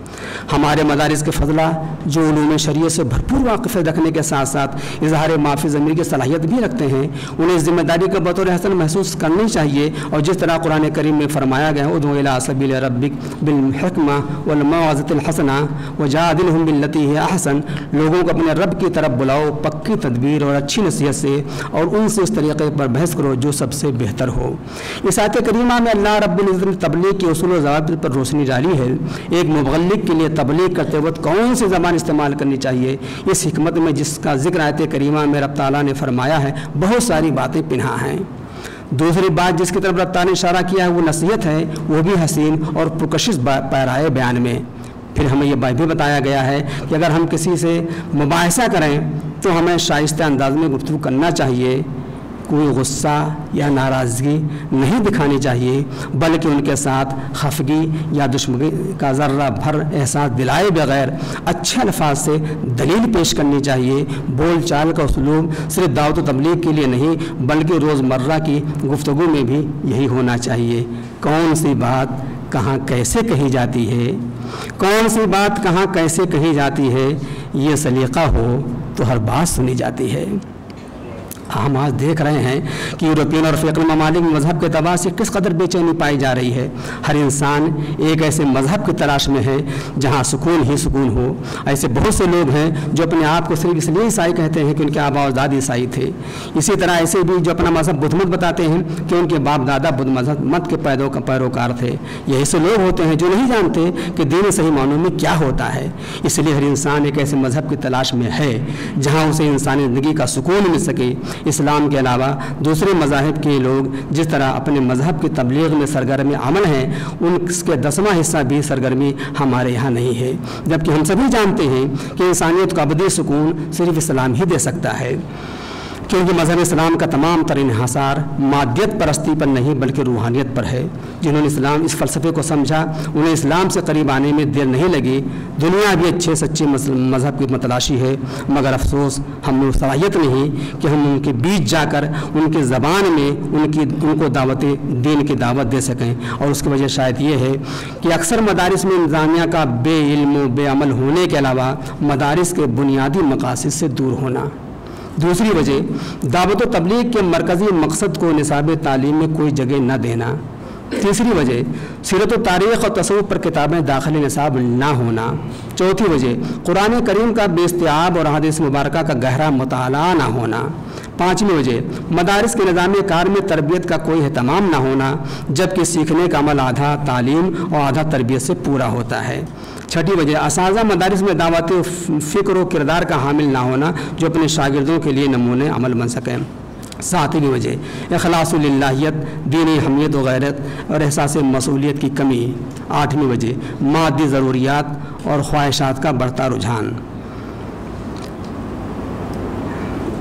ہمارے مدارس کے فضلہ جو علوم شریعت سے بھرپور واقفیت رکھنے کے ساتھ ساتھ اظہار معافی ضمیر کی صلاحیت بھی رکھتے ہیں، انہیں اس ذمہ داری کا بطور حسن محسوس کرنی چاہیے، اور جس طرح قرآن کریم میں فرمایا گیا ادعو الی سبیل ربک بالحکمہ والموعظۃ الحسنہ وجادلہم باللتی ہی احسن، لوگوں کو اپنے رب کی طرف بلاؤ پکی تدبیر اور اچھی نصیحت سے، اور ان سے اس طریقے پر بحث کرو جو سب سے بہتر ہو۔ اس آیت کریمہ میں اللہ رب العزت نے تبلیغ کے اصول و ضوابط پر روشنی ڈالی ہے۔ ایک مبلغ کے لیے تبلیغ کرتے وقت کون سی زبان استعمال کرنی چاہیے، اس حکمت میں جس کا ذکر آیت کریمہ میں رب تعالیٰ نے فرمایا ہے بہت ساری باتیں پنہاں ہیں۔ دوسری بات جس کی طرف رب تعالیٰ نے اشارہ کیا ہے وہ نصیحت ہے، وہ بھی حسین اور پرکشش پیرائے بیان میں۔ پھر ہمیں یہ بات بھی بتایا گیا ہے کہ اگر ہم کسی سے مباحثہ کریں تو ہمیں شائستہ انداز میں گفتگو کرنا چاہیے، کوئی غصہ یا ناراضگی نہیں دکھانی چاہیے، بلکہ ان کے ساتھ خفگی یا دشمنی کا ذرہ بھر احساس دلائے بغیر اچھے الفاظ سے دلیل پیش کرنی چاہیے۔ بول چال کا اسلوب صرف دعوت و تبلیغ کے لیے نہیں بلکہ روزمرہ کی گفتگو میں بھی یہی ہونا چاہیے۔ کون سی بات کہاں کیسے کہی جاتی ہے، کون سی بات کہاں کیسے کہی جاتی ہے، یہ سلیقہ ہو تو ہر بات سنی جاتی ہے۔ ہم آج دیکھ رہے ہیں کہ یورپین اور افریقی ممالک میں مذہب کے اعتبار سے کس قدر بے چینی پائی جا رہی ہے۔ ہر انسان ایک ایسے مذہب کی تلاش میں ہے جہاں سکون ہی سکون ہو۔ ایسے بہت سے لوگ ہیں جو اپنے آپ کو صرف اس لیے عیسائی کہتے ہیں کہ ان کے آبا و اجداد عیسائی تھے۔ اسی طرح ایسے بھی جو اپنا مذہب بدھ مت بتاتے ہیں کہ ان کے باپ دادا بدھ مذہب مت کے پیروکار تھے۔ یہ ایسے لوگ ہوتے ہیں جو نہیں جانتے کہ دین صحیح معنوں میں کیا ہوتا ہے۔ اس لیے ہر انسان ایک ایسے مذہب کی تلاش میں ہے جہاں اسے انسانی زندگی کا سکون مل سکے۔ اسلام کے علاوہ دوسرے مذاہب کے لوگ جس طرح اپنے مذہب کی تبلیغ میں سرگرم عمل ہیں، ان کے 10واں حصہ بھی سرگرمی ہمارے یہاں نہیں ہے، جبکہ ہم سبھی جانتے ہیں کہ انسانیت کو ابدی سکون صرف اسلام ہی دے سکتا ہے، کیونکہ مذہب اسلام کا تمام تر انحصار مادیت پرستی پر نہیں بلکہ روحانیت پر ہے۔ جنہوں نے اسلام اس فلسفے کو سمجھا انہیں اسلام سے قریب آنے میں دیر نہیں لگی۔ دنیا بھی اچھے سچے مذہب کی متلاشی ہے، مگر افسوس ہم میں صلاحیت نہیں کہ ہم ان کے بیچ جا کر ان کی زبان میں ان کو دعوت دین کی دعوت دے سکیں۔ اور اس کی وجہ شاید یہ ہے کہ اکثر مدارس میں انتظامیہ کا بے علم و بے عمل ہونے کے علاوہ مدارس کے بنیادی مقاصد سے دور ہونا۔ دوسری وجہ دعوت و تبلیغ کے مرکزی مقصد کو نصاب تعلیم میں کوئی جگہ نہ دینا۔ تیسری وجہ سیرت و تاریخ اور تصوف پر کتابیں داخل نصاب نہ ہونا۔ چوتھی وجہ قرآن کریم کا بے استیعاب اور احادیث مبارکہ کا گہرا مطالعہ نہ ہونا۔ پانچویں وجہ مدارس کے نظام کار میں تربیت کا کوئی اہتمام نہ ہونا، جبکہ سیکھنے کا عمل آدھا تعلیم اور آدھا تربیت سے پورا ہوتا ہے۔ چھٹی وجہ اساتذہ مدارس میں دعوت فکر و کردار کا حامل نہ ہونا جو اپنے شاگردوں کے لیے نمونے عمل بن سکیں۔ ساتویں وجہ اخلاص للہیت، دینی حمیت و غیرت اور احساس مسئولیت کی کمی۔ آٹھویں وجہ مادی ضروریات اور خواہشات کا بڑھتا رجحان۔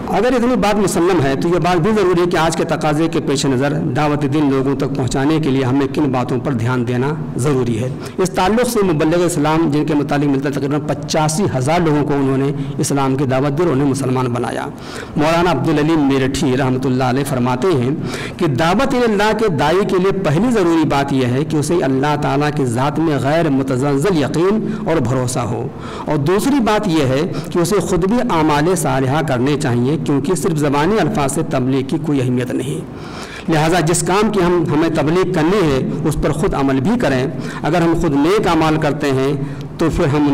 اگر اتنی بات مسلم ہے تو یہ بات بھی ضروری ہے کہ آج کے تقاضے کے پیش نظر دعوت دین لوگوں تک پہنچانے کے لیے ہمیں کن باتوں پر دھیان دینا ضروری ہے۔ اس تعلق سے مبلغ اسلام جن کے متعلق ملتا ہے تقریباً 85,000 لوگوں کو انہوں نے اسلام کی دعوت دی اور انہیں مسلمان بنایا۔ مولانا عبدالعلیم میرٹھی رحمۃ اللہ علیہ فرماتے ہیں کہ دعوت اللہ کے داعی کے لیے پہلی ضروری بات یہ ہے کہ اسے اللہ تعالیٰ کی ذات میں غیر متزلزل یقین اور بھروسہ ہو، اور دوسری بات یہ ہے کہ اسے خود بھی اعمال صالحہ کرنے چاہیے، کیونکہ صرف زبانی الفاظ سے تبلیغ کی کوئی اہمیت نہیں۔ لہٰذا جس کام کی ہمیں تبلیغ کرنی ہے اس پر خود عمل بھی کریں۔ اگر ہم خود نیک اعمال کرتے ہیں تو پھر ہم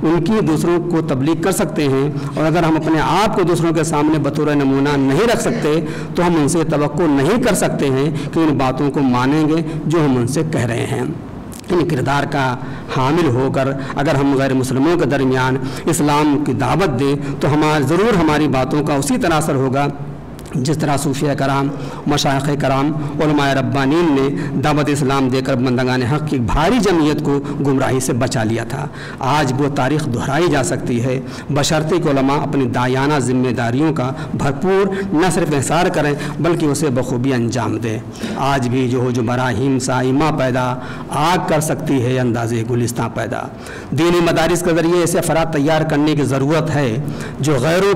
ان کی دوسروں کو تبلیغ کر سکتے ہیں، اور اگر ہم اپنے آپ کو دوسروں کے سامنے بطور نمونہ نہیں رکھ سکتے تو ہم ان سے توقع نہیں کر سکتے ہیں کہ ان باتوں کو مانیں گے جو ہم ان سے کہہ رہے ہیں۔ ان کردار کا حامل ہو کر اگر ہم غیر مسلموں کے درمیان اسلام کی دعوت دیں تو ضرور ہماری باتوں کا اسی طرح اثر ہوگا جس طرح صوفیہ کرام، مشائخ کرام، علماء ربانین نے دعوت اسلام دے کر بندگان حق کی بھاری جمعیت کو گمراہی سے بچا لیا تھا۔ آج وہ تاریخ دہرائی جا سکتی ہے بشرطے کہ علماء اپنی داعیانہ ذمہ داریوں کا بھرپور نہ صرف احسار کریں بلکہ اسے بخوبی انجام دیں۔ آج بھی جو براہیم سائمہ پیدا آگ کر سکتی ہے اندازے گلستان پیدا۔ دینی مدارس کے ذریعے ایسے افراد تیار کرنے کی ضرورت ہے جو غیروں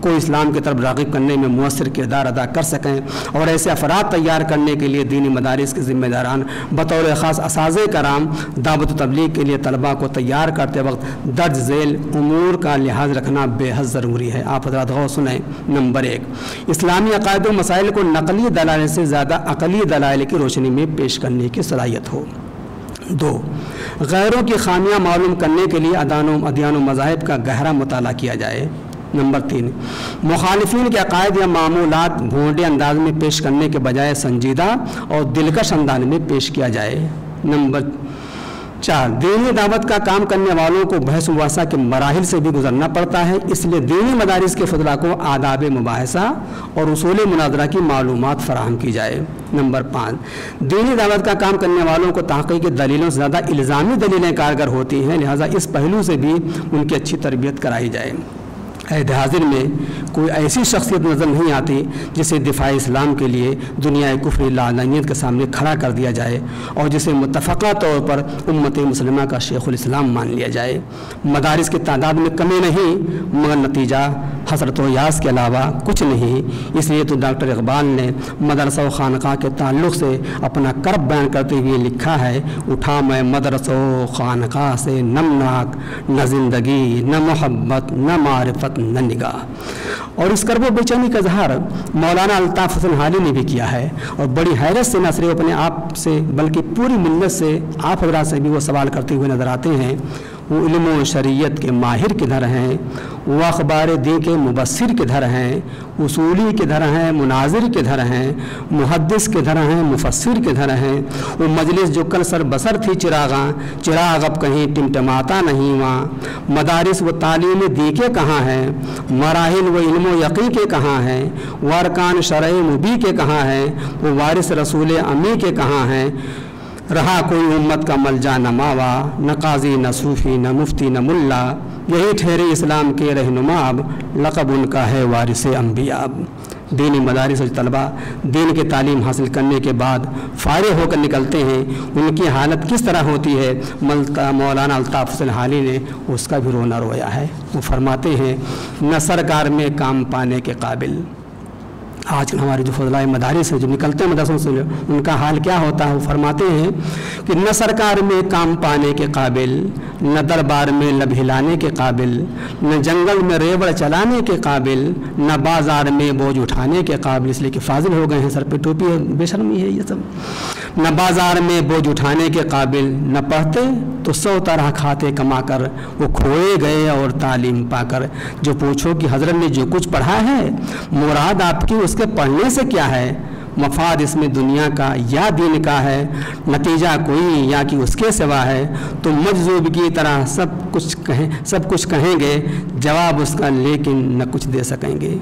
کو اسلام کی طرف راغب کرنے میں مؤثر بہتر کردار ادا کر سکیں، اور ایسے افراد تیار کرنے کے لیے دینی مدارس کے ذمہ داران بطور خاص اساتذہ کرام دعوت و تبلیغ کے لیے طلباء کو تیار کرتے وقت درج ذیل امور کا لحاظ رکھنا بے حد ضروری ہے۔ آپ حضرات غور سنیں۔ نمبر 1، اسلامی عقائد و مسائل کو نقلی دلائل سے زیادہ عقلی دلائل کی روشنی میں پیش کرنے کی صلاحیت ہو۔ 2، غیروں کی خامیاں معلوم کرنے کے لیے ادیان و مذاہب کا گہرا مطالعہ کیا جائے۔ نمبر 3، مخالفین کے عقائد یا معمولات بھونڈے انداز میں پیش کرنے کے بجائے سنجیدہ اور دلکش انداز میں پیش کیا جائے۔ نمبر 4، دینی دعوت کا کام کرنے والوں کو بحث مباحثہ کے مراحل سے بھی گزرنا پڑتا ہے، اس لیے دینی مدارس کے فضلاء کو آداب مباحثہ اور اصول مناظرہ کی معلومات فراہم کی جائے۔ نمبر 5، دینی دعوت کا کام کرنے والوں کو تحقیقی دلیلوں سے زیادہ الزامی دلیلیں کارگر ہوتی ہیں، لہذا اس پہلو سے بھی ان کی اچھی تربیت کرائی جائے۔ عہد حاضر میں کوئی ایسی شخصیت نظر نہیں آتی جسے دفاع اسلام کے لیے دنیا کفر لعنت کے سامنے کھڑا کر دیا جائے اور جسے متفقہ طور پر امت مسلمہ کا شیخ الاسلام مان لیا جائے۔ مدارس کی تعداد میں کمی نہیں، مگر نتیجہ حسرت و یاس کے علاوہ کچھ نہیں۔ اس لیے تو ڈاکٹر اقبال نے مدرسہ و خانقاہ کے تعلق سے اپنا کرب بیان کرتے ہوئے لکھا ہے، اٹھا میں مدرسہ و خانقاہ سے نمناک، نہ زندگی نہ محبت نہ معرفت نہ نگاہ۔ اور اس کرب و بے چینی کا اظہار مولانا الطاف حسن حالی نے بھی کیا ہے، اور بڑی حیرت سے نہ صرف اپنے آپ سے بلکہ پوری ملت سے، آپ حضرات سے بھی وہ سوال کرتے ہوئے نظر آتے ہیں، وہ علم و شریعت کے ماہر کدھر ہیں، وہ اخبار دین کے مبصر کدھر ہیں، اصولی کدھر ہیں، مناظر کدھر ہیں، محدث کدھر ہیں، مفسر کدھر ہیں، وہ مجلس جو کل سر بسر تھی چراغ اب کہیں ٹمٹماتا نہیں وہاں، مدارس و تعلیم دی کے کہاں ہیں، مراحل و علم و یقین کے کہاں ہیں، وہ ارکان شرع مبی کے کہاں ہیں، وہ وارث رسول امی کے کہاں ہیں، رہا کوئی امت کا ملجا نہ ماوا، نہ قاضی نہ صوفی نہ مفتی نہ ملا، یہی ٹھہرے اسلام کے رہنما اب، لقب ان کا ہے وارث انبیاء۔ دینی مدارس اور طلباء دین کی تعلیم حاصل کرنے کے بعد فارغ ہو کر نکلتے ہیں، ان کی حالت کس طرح ہوتی ہے، مولانا الطاف حسن حالی نے اس کا بھی رونا رویا ہے۔ وہ فرماتے ہیں، نہ سرکار میں کام پانے کے قابل۔ آج ہمارے جو فضلاء مدارس ہیں، جو نکلتے ہیں مدرسوں سے، ان کا حال کیا ہوتا ہے؟ وہ فرماتے ہیں کہ نہ سرکار میں کام پانے کے قابل، نہ دربار میں لب ہلانے کے قابل، نہ جنگل میں ریوڑ چلانے کے قابل، نہ بازار میں بوجھ اٹھانے کے قابل، اس لیے کہ فاضل ہو گئے ہیں، سر پہ ٹوپی ہے، بے شرمی ہے یہ سب۔ نہ بازار میں بوجھ اٹھانے کے قابل، نہ پڑھتے تو 100 طرح کھاتے کما کر، وہ کھوئے گئے اور تعلیم پا کر۔ جو پوچھو کہ حضرت نے جو کچھ پڑھا ہے، مراد آپ کی اس کے پڑھنے سے کیا ہے؟ مفاد اس میں دنیا کا یا دین کا ہے، نتیجہ کوئی یا کہ اس کے سوا ہے، تو مجذوب کی طرح سب کچھ کہیں گے، جواب اس کا لیکن نہ کچھ دے سکیں گے۔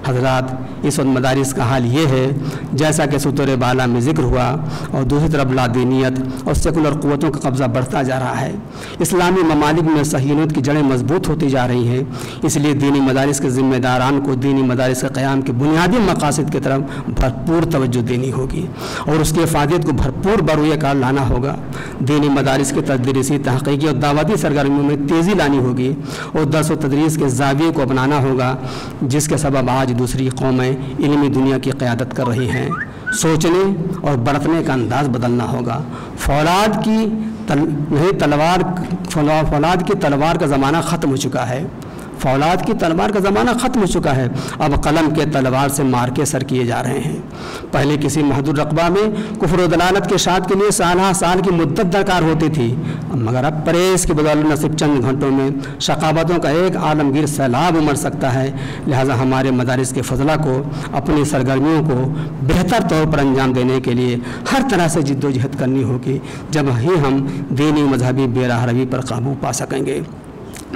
حضرات، اس وقت مدارس کا حال یہ ہے جیسا کہ سطور بالا میں ذکر ہوا، اور دوسری طرف لادینیت اور سیکولر قوتوں کا قبضہ بڑھتا جا رہا ہے۔ اسلامی ممالک میں صہیونیت کی جڑیں مضبوط ہوتی جا رہی ہیں، اس لیے دینی مدارس کے ذمہ داران کو دینی مدارس کے قیام کے بنیادی مقاصد کی طرف بھرپور توجہ دینی ہوگی، اور اس کی افادیت کو بھرپور بروئے کار لانا ہوگا۔ دینی مدارس کے تدریسی، تحقیقی اور دعوتی سرگرمیوں میں تیزی لانی ہوگی، اور درس و تدریس کے زاویے کو اپنانا ہوگا، جس کے سبب آج دوسری قومیں علمی دنیا کی قیادت کر رہی ہیں۔ سوچنے اور برتنے کا انداز بدلنا ہوگا۔ فولاد کی تلوار کا زمانہ ختم ہو چکا ہے، فولاد کی تلوار کا زمانہ ختم ہو چکا ہے، اب قلم کے تلوار سے مار کے سر کیے جا رہے ہیں۔ پہلے کسی محدود رقبہ میں کفر و دلالت کے اشاعت کے لیے سالہ سال کی مدت درکار ہوتی تھی، مگر اب پریس کی بدولت نصیب چند گھنٹوں میں شقاوتوں کا ایک عالمگیر سیلاب امڑ سکتا ہے۔ لہٰذا ہمارے مدارس کے فضلاء کو اپنی سرگرمیوں کو بہتر طور پر انجام دینے کے لیے ہر طرح سے جد و جہد کرنی ہوگی، جب ہی ہم دینی مذہبی بے راہ روی پر قابو پا سکیں گے۔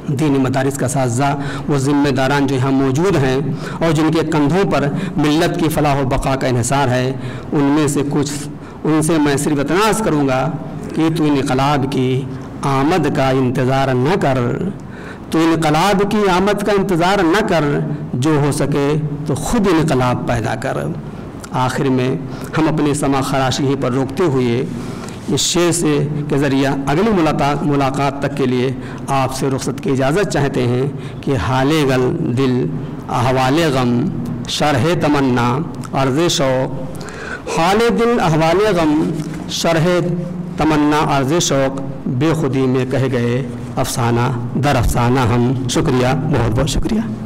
دینی مدارس کا اساتذہ وہ ذمہ داران جو یہاں موجود ہیں اور جن کے کندھوں پر ملت کی فلاح و بقا کا انحصار ہے، ان سے میں صرف اتنا عرض کروں گا کہ تو انقلاب کی آمد کا انتظار نہ کر، تو انقلاب کی آمد کا انتظار نہ کر، جو ہو سکے تو خود انقلاب پیدا کر۔ آخر میں ہم اپنی سما خراشی ہی پر روکتے ہوئے اس شعر سے کے ذریعہ اگلی ملاقات تک کے لیے آپ سے رخصت کی اجازت چاہتے ہیں کہ حال گل دل احوال غم شرح تمنا عرض شوق، حال دل احوال غم شرح تمنا عرض شوق، بے خودی میں کہہ گئے افسانہ در افسانہ ہم۔ شکریہ، بہت بہت شکریہ۔